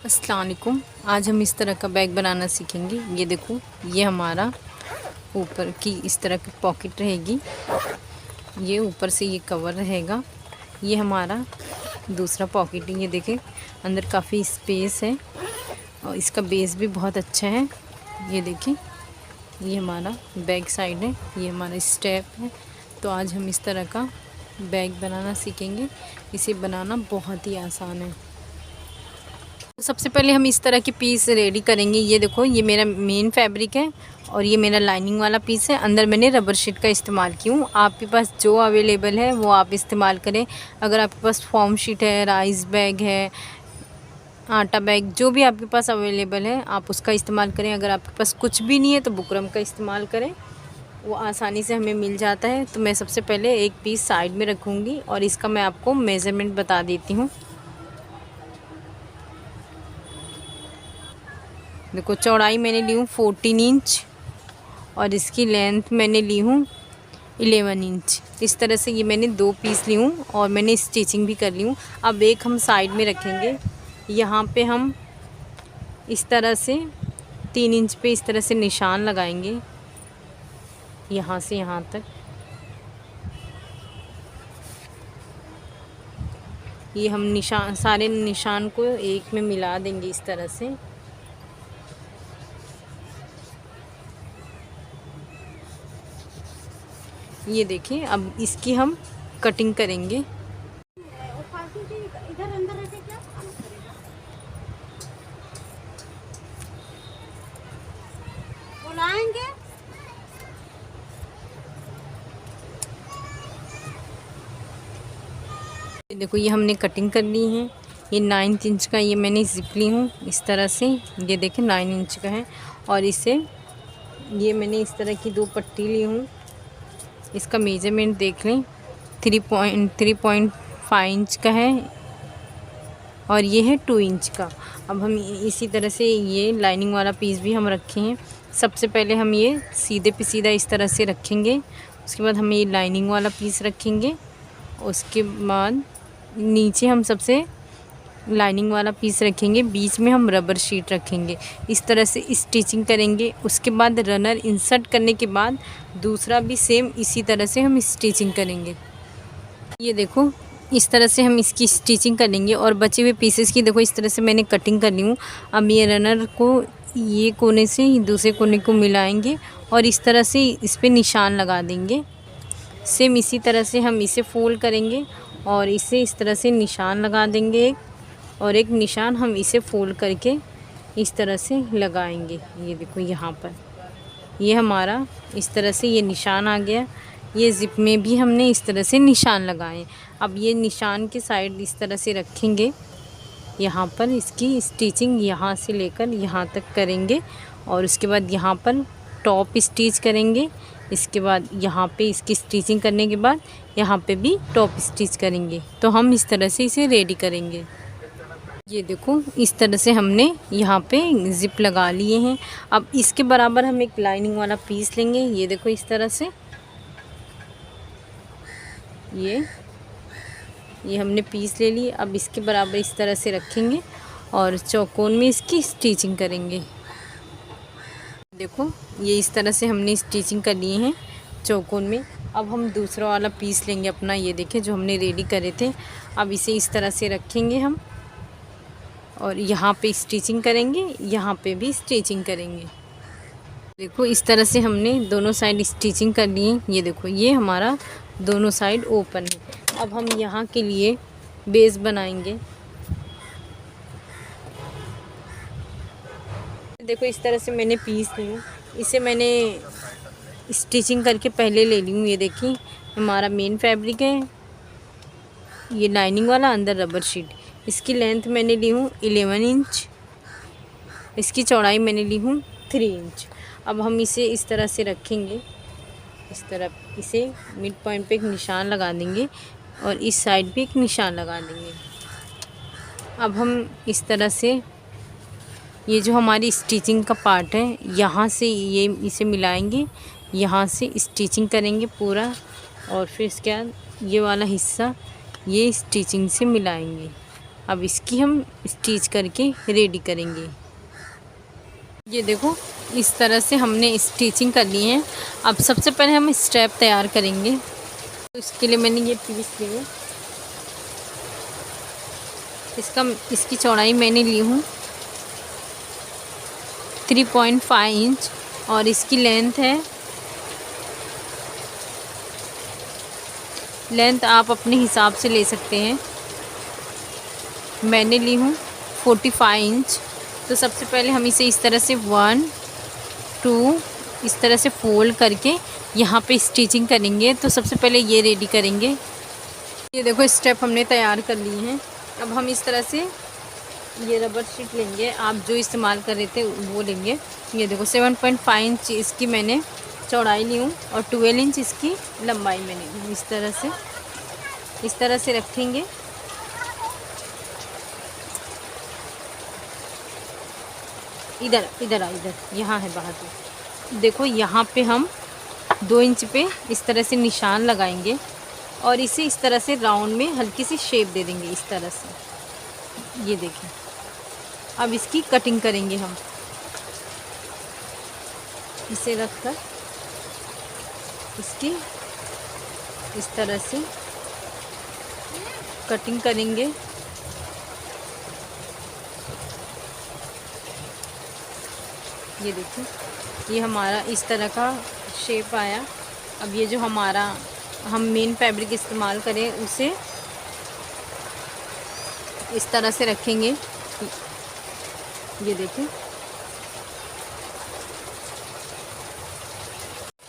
अस्सलाम वालेकुम। आज हम इस तरह का बैग बनाना सीखेंगे। ये देखो, ये हमारा ऊपर की इस तरह की पॉकेट रहेगी, ये ऊपर से ये कवर रहेगा। ये हमारा दूसरा पॉकेट है। ये देखें, अंदर काफ़ी स्पेस है और इसका बेस भी बहुत अच्छा है। ये देखें, ये हमारा बैक साइड है, ये हमारा स्टेप है। तो आज हम इस तरह का बैग बनाना सीखेंगे। इसे बनाना बहुत ही आसान है। सबसे पहले हम इस तरह की पीस रेडी करेंगे। ये देखो, ये मेरा मेन फैब्रिक है और ये मेरा लाइनिंग वाला पीस है। अंदर मैंने रबर शीट का इस्तेमाल की हूँ। आपके पास जो अवेलेबल है वो आप इस्तेमाल करें। अगर आपके पास फॉर्म शीट है, राइस बैग है, आटा बैग, जो भी आपके पास अवेलेबल है आप उसका इस्तेमाल करें। अगर आपके पास कुछ भी नहीं है तो बुकरम का इस्तेमाल करें, वो आसानी से हमें मिल जाता है। तो मैं सबसे पहले एक पीस साइड में रखूँगी और इसका मैं आपको मेज़रमेंट बता देती हूँ। देखो, चौड़ाई मैंने ली हूँ 14 इंच और इसकी लेंथ मैंने ली हूँ 11 इंच। इस तरह से ये मैंने 2 पीस ली हूँ और मैंने स्टिचिंग भी कर ली हूँ। अब एक हम साइड में रखेंगे। यहाँ पे हम इस तरह से 3 इंच पे इस तरह से निशान लगाएंगे, यहाँ से यहाँ तक। ये हम निशान, सारे निशान को एक में मिला देंगे इस तरह से। ये देखिए, अब इसकी हम कटिंग करेंगे। इधर अंदर रखे क्या बुलाएंगे। देखो, ये हमने कटिंग कर ली है। ये 9 इंच का ये मैंने ज़िप ली हूँ इस तरह से। ये देखें 9 इंच का है और इसे ये मैंने इस तरह की 2 पट्टी ली हूँ। इसका मेजरमेंट देख लें, 3.5 इंच का है और ये है 2 इंच का। अब हम इसी तरह से ये लाइनिंग वाला पीस भी हम रखे हैं। सबसे पहले हम ये सीधे पे सीधा इस तरह से रखेंगे। उसके बाद हम ये लाइनिंग वाला पीस रखेंगे। उसके बाद नीचे हम सबसे लाइनिंग वाला पीस रखेंगे, बीच में हम रबर शीट रखेंगे। इस तरह से स्टिचिंग करेंगे। उसके बाद रनर इंसर्ट करने के बाद दूसरा भी सेम इसी तरह से हम स्टिचिंग करेंगे। ये देखो, इस तरह से हम इसकी स्टिचिंग करेंगे और बचे हुए पीसेस की देखो इस तरह से मैंने कटिंग कर ली हूँ। अब ये रनर को ये कोने से दूसरे कोने को मिलाएंगे और इस तरह से इस पे निशान लगा देंगे। सेम इसी तरह से हम इसे फोल्ड करेंगे और इसे इस तरह से निशान लगा देंगे और एक निशान हम इसे फोल्ड करके इस तरह से लगाएंगे। ये देखो, यहाँ पर ये हमारा इस तरह से ये निशान आ गया। ये ज़िप में भी हमने इस तरह से निशान लगाए। अब ये निशान के साइड इस तरह से रखेंगे। यहाँ पर इसकी स्टिचिंग यहाँ से लेकर यहाँ तक करेंगे और उसके बाद यहाँ पर टॉप स्टिच करेंगे। इसके बाद यहाँ पे इसकी स्टिचिंग करने के बाद यहाँ पे भी टॉप स्टिच करेंगे। तो हम इस तरह से इसे रेडी करेंगे। ये देखो, इस तरह से हमने यहाँ पे ज़िप लगा लिए हैं। अब इसके बराबर हम एक लाइनिंग वाला पीस लेंगे। ये देखो, इस तरह से ये हमने पीस ले ली। अब इसके बराबर इस तरह से रखेंगे और चौकोन में इसकी स्टिचिंग करेंगे। देखो, ये इस तरह से हमने स्टिचिंग कर लिए हैं चौकोन में। अब हम दूसरा वाला पीस लेंगे अपना। ये देखें, जो हमने रेडी करे थे। अब इसे इस तरह से रखेंगे हम और यहाँ पे स्टिचिंग करेंगे, यहाँ पे भी स्टिचिंग करेंगे। देखो, इस तरह से हमने दोनों साइड स्टिचिंग कर ली है। ये देखो, ये हमारा दोनों साइड ओपन है। अब हम यहाँ के लिए बेस बनाएंगे। देखो, इस तरह से मैंने पीस ली हूँ। इसे मैंने स्टिचिंग करके पहले ले ली हूँ। ये देखिए, हमारा मेन फैब्रिक है, ये लाइनिंग वाला, अंदर रबर शीट। इसकी लेंथ मैंने ली हूँ 11 इंच। इसकी चौड़ाई मैंने ली हूँ 3 इंच। अब हम इसे इस तरह से रखेंगे। इस तरह इसे मिड पॉइंट पे एक निशान लगा देंगे और इस साइड पे एक निशान लगा देंगे। अब हम इस तरह से ये जो हमारी स्टिचिंग का पार्ट है, यहाँ से ये इसे मिलाएंगे, यहाँ से स्टिचिंग करेंगे पूरा और फिर इसके बाद ये वाला हिस्सा ये स्टिचिंग से मिलाएंगे। अब इसकी हम स्टिच करके रेडी करेंगे। ये देखो इस तरह से हमने स्टिचिंग कर ली है। अब सबसे पहले हम स्ट्रैप तैयार करेंगे। तो इसके लिए मैंने ये पीस लिए, इसकी चौड़ाई मैंने ली हूँ 3.5 इंच और इसकी लेंथ आप अपने हिसाब से ले सकते हैं। मैंने ली हूँ 45 इंच। तो सबसे पहले हम इसे इस तरह से 1 2 इस तरह से फोल्ड करके यहाँ पे स्टिचिंग करेंगे। तो सबसे पहले ये रेडी करेंगे। ये देखो स्टेप हमने तैयार कर लिए हैं। अब हम इस तरह से ये रबर शीट लेंगे, आप जो इस्तेमाल कर रहे थे वो लेंगे। ये देखो 7.5 इंच इसकी मैंने चौड़ाई ली हूँ और 12 इंच इसकी लंबाई मैंने ली। इस तरह से रखेंगे। इधर यहाँ है बहादुर। देखो यहाँ पे हम 2 इंच पे इस तरह से निशान लगाएंगे और इसे इस तरह से राउंड में हल्की सी शेप दे देंगे इस तरह से। ये देखें, अब इसकी कटिंग करेंगे हम। इसे रखकर इसकी इस तरह से कटिंग करेंगे। ये देखिए, ये हमारा इस तरह का शेप आया। अब ये जो हम मेन फैब्रिक इस्तेमाल करें उसे इस तरह से रखेंगे। ये देखिए,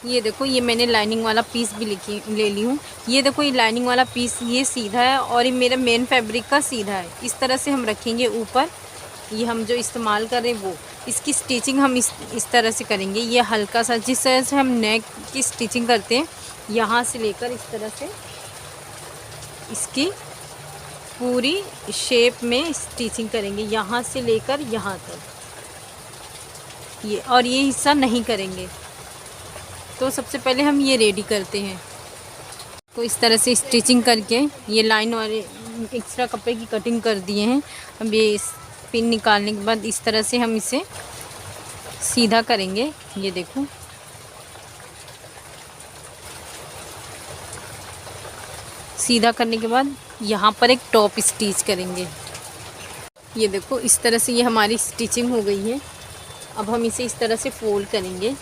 ये देखो ये मैंने लाइनिंग वाला पीस भी ले ली हूँ। ये देखो ये लाइनिंग वाला पीस ये सीधा है और ये मेरा मेन फैब्रिक का सीधा है। इस तरह से हम रखेंगे ऊपर। ये हम जो इस्तेमाल कर रहे हैं वो, इसकी स्टिचिंग हम इस तरह से करेंगे। ये हल्का सा जिस तरह से हम नेक की स्टिचिंग करते हैं, यहाँ से लेकर इस तरह से इसकी पूरी शेप में स्टिचिंग करेंगे, यहाँ से लेकर यहाँ तक। ये हिस्सा नहीं करेंगे। तो सबसे पहले हम ये रेडी करते हैं। तो इस तरह से स्टिचिंग करके ये लाइन वाले एक्स्ट्रा कपड़े की कटिंग कर दिए हैं। अब ये पिन निकालने के बाद इस तरह से हम इसे सीधा करेंगे। ये देखो, सीधा करने के बाद यहाँ पर एक टॉप स्टिच करेंगे। ये देखो इस तरह से ये हमारी स्टिचिंग हो गई है। अब हम इसे इस तरह से फोल्ड करेंगे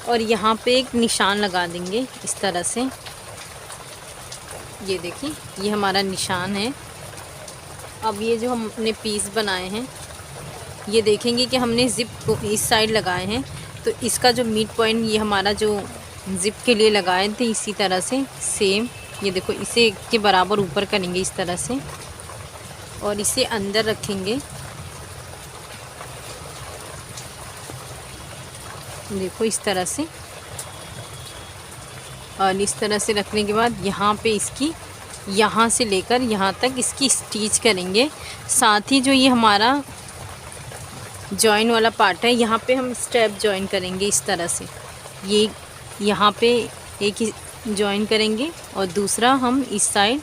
और यहाँ पे एक निशान लगा देंगे इस तरह से। ये देखिए, ये हमारा निशान है। अब ये जो हमने पीस बनाए हैं, ये देखेंगे कि हमने ज़िप को इस साइड लगाए हैं। तो इसका जो मिड पॉइंट ये हमारा जो ज़िप के लिए लगाए थे, इसी तरह से सेम ये देखो इसे के बराबर ऊपर करेंगे इस तरह से और इसे अंदर रखेंगे। देखो इस तरह से, और इस तरह से रखने के बाद यहाँ पे इसकी यहाँ से लेकर यहाँ तक इसकी स्टिच करेंगे। साथ ही जो ये हमारा जॉइन वाला पार्ट है, यहाँ पे हम स्टेप जॉइन करेंगे इस तरह से। ये यहाँ पे एक ही जॉइन करेंगे और दूसरा हम इस साइड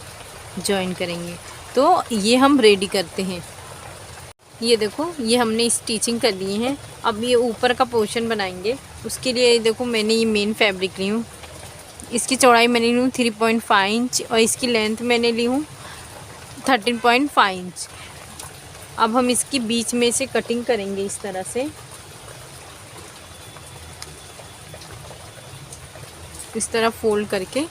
जॉइन करेंगे। तो ये हम रेडी करते हैं। ये देखो ये हमने स्टिचिंग कर ली है। अब ये ऊपर का पोर्शन बनाएंगे। उसके लिए देखो मैंने ये मेन फैब्रिक ली हूँ। इसकी चौड़ाई मैंने ली हूँ 3.5 इंच और इसकी लेंथ मैंने ली हूँ 13.5 इंच। अब हम इसकी बीच में से कटिंग करेंगे इस तरह से। इस तरह फोल्ड करके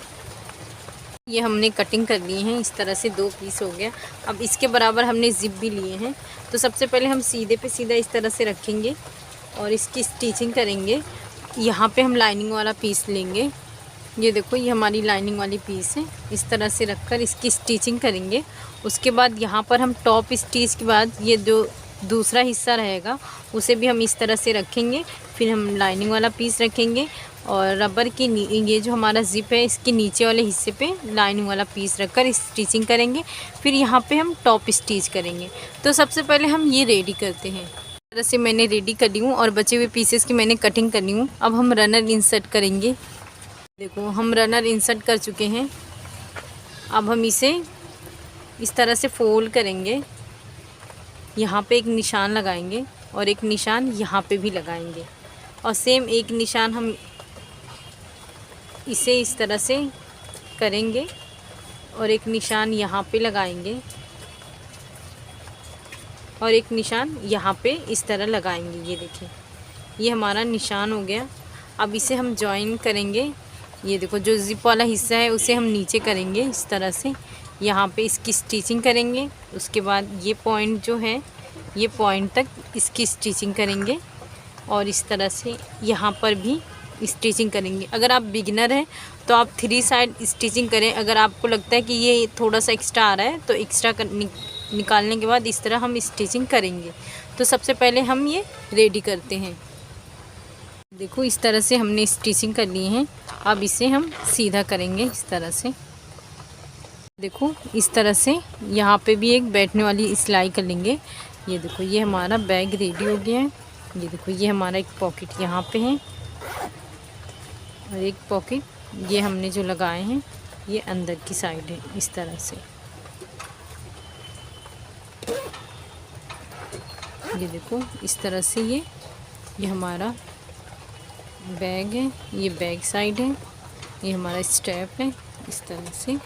ये हमने कटिंग कर ली है। इस तरह से 2 पीस हो गया। अब इसके बराबर हमने ज़िप भी लिए हैं। तो सबसे पहले हम सीधे पे सीधा इस तरह से रखेंगे और इसकी स्टिचिंग करेंगे। यहाँ पे हम लाइनिंग वाला पीस लेंगे। ये देखो ये हमारी लाइनिंग वाली पीस है। इस तरह से रखकर इसकी स्टिचिंग करेंगे। उसके बाद यहाँ पर हम टॉप स्टिच के बाद ये जो दूसरा हिस्सा रहेगा उसे भी हम इस तरह से रखेंगे। फिर हम लाइनिंग वाला पीस रखेंगे और रबर की ये जो हमारा ज़िप है इसके नीचे वाले हिस्से पे लाइनिंग वाला पीस रखकर स्टिचिंग करेंगे। फिर यहाँ पे हम टॉप स्टिच करेंगे। तो सबसे पहले हम ये रेडी करते हैं। इस तरह से मैंने रेडी कर ली हूँ और बचे हुए पीसेस की मैंने कटिंग कर ली हूँ। अब हम रनर इंसर्ट करेंगे। देखो हम रनर इंसर्ट कर चुके हैं। अब हम इसे इस तरह से फोल्ड करेंगे, यहाँ पे एक निशान लगाएंगे और एक निशान यहाँ पे भी लगाएंगे, और सेम एक निशान हम इसे इस तरह से करेंगे और एक निशान यहाँ पे लगाएंगे और एक निशान यहाँ पे इस तरह लगाएंगे। ये देखिए, ये हमारा निशान हो गया। अब इसे हम जॉइन करेंगे। ये देखो, जो ज़िप वाला हिस्सा है उसे हम नीचे करेंगे इस तरह से, यहाँ पे इसकी स्टिचिंग करेंगे। उसके बाद ये पॉइंट जो है, ये पॉइंट तक इसकी स्टिचिंग करेंगे और इस तरह से यहाँ पर भी स्टिचिंग करेंगे। अगर आप बिगिनर हैं तो आप 3 साइड स्टिचिंग करें। अगर आपको लगता है कि ये थोड़ा सा एक्स्ट्रा आ रहा है तो एक्स्ट्रा निकालने के बाद इस तरह हम स्टिचिंग करेंगे। तो सबसे पहले हम ये रेडी करते हैं। देखो, इस तरह से हमने स्टिचिंग कर ली है। अब इसे हम सीधा करेंगे इस तरह से। देखो, इस तरह से यहाँ पे भी एक बैठने वाली सिलाई कर लेंगे। ये देखो, ये हमारा बैग रेडी हो गया है। ये देखो, ये हमारा एक पॉकेट यहाँ पे है और एक पॉकेट ये हमने जो लगाए हैं ये अंदर की साइड है इस तरह से। ये देखो, इस तरह से ये हमारा बैग है, ये बैक साइड है, ये हमारा स्टेप है इस तरह से।